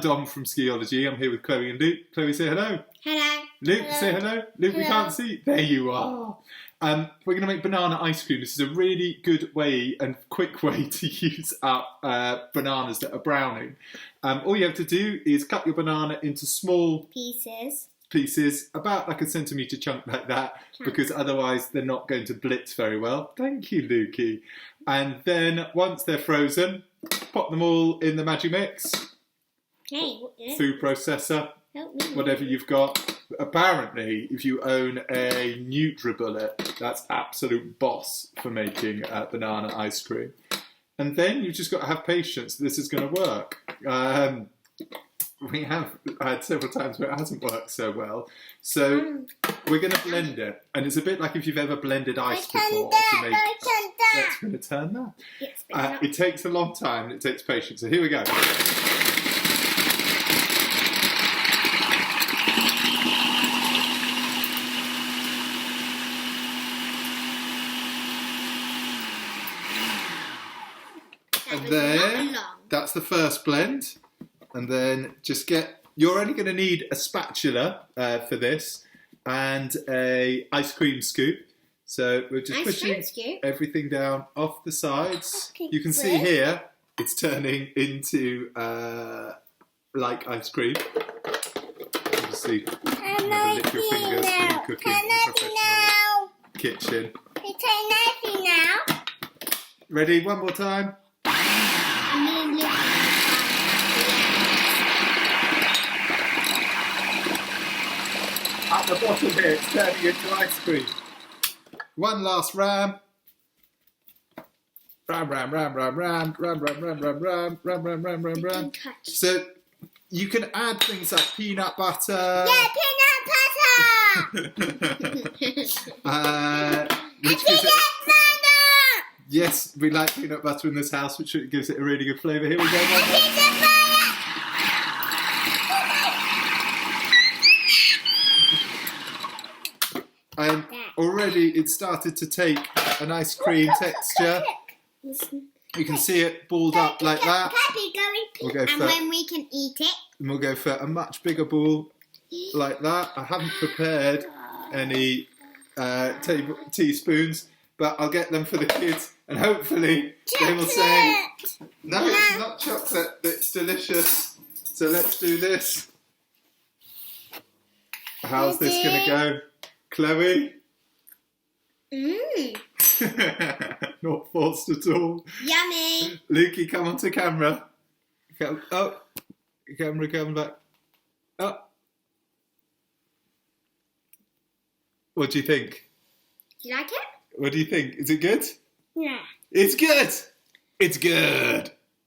Dom from Skiology. I'm here with Chloe and Luke. Chloe, say hello. Hello. Luke, Hello. say hello. Luke, we can't see. There you are. We're going to make banana ice cream. This is a really good way and quick way to use up bananas that are browning. All you have to do is cut your banana into small pieces, about like a centimetre chunk like that, because otherwise they're not going to blitz very well. Thank you, Lukey. And then once they're frozen, pop them all in the Magic Mix. Hey, food processor, whatever you've got. Apparently, if you own a NutriBullet, that's absolute boss for making banana ice cream. And then you've just got to have patience. This is going to work. We have had several times where it hasn't worked so well. So we're going to blend it. And it's a bit like if you've ever blended ice before. That's going to turn that. Yes, it takes a long time and it takes patience. So here we go. And then that's the first blend. And then just you're only going to need a spatula for this and a ice cream scoop. So we're just pushing everything down off the sides. You can see here, it's turning into like ice cream. Obviously, never lick your fingers when you're cooking in a professional kitchen. Ready? One more time. At the bottom here, it's turning into ice cream. One last ram. Ram. So you can add things like peanut butter. Yeah, peanut butter! Yes, we like peanut butter in this house, which gives it a really good flavour. Here we go. And already it's started to take an ice cream texture. You can see it balled up like that. And when we can eat it. And we'll go for a much bigger ball like that. I haven't prepared any teaspoons, but I'll get them for the kids and hopefully they will say, no, it's not chocolate, it's delicious. So let's do this. How's this going to go? Chloe? Not forced at all. Yummy. Lukey, come onto camera. Camera, come back. Oh. What do you think? Do you like it? What do you think? Is it good? Yeah. It's good. It's good.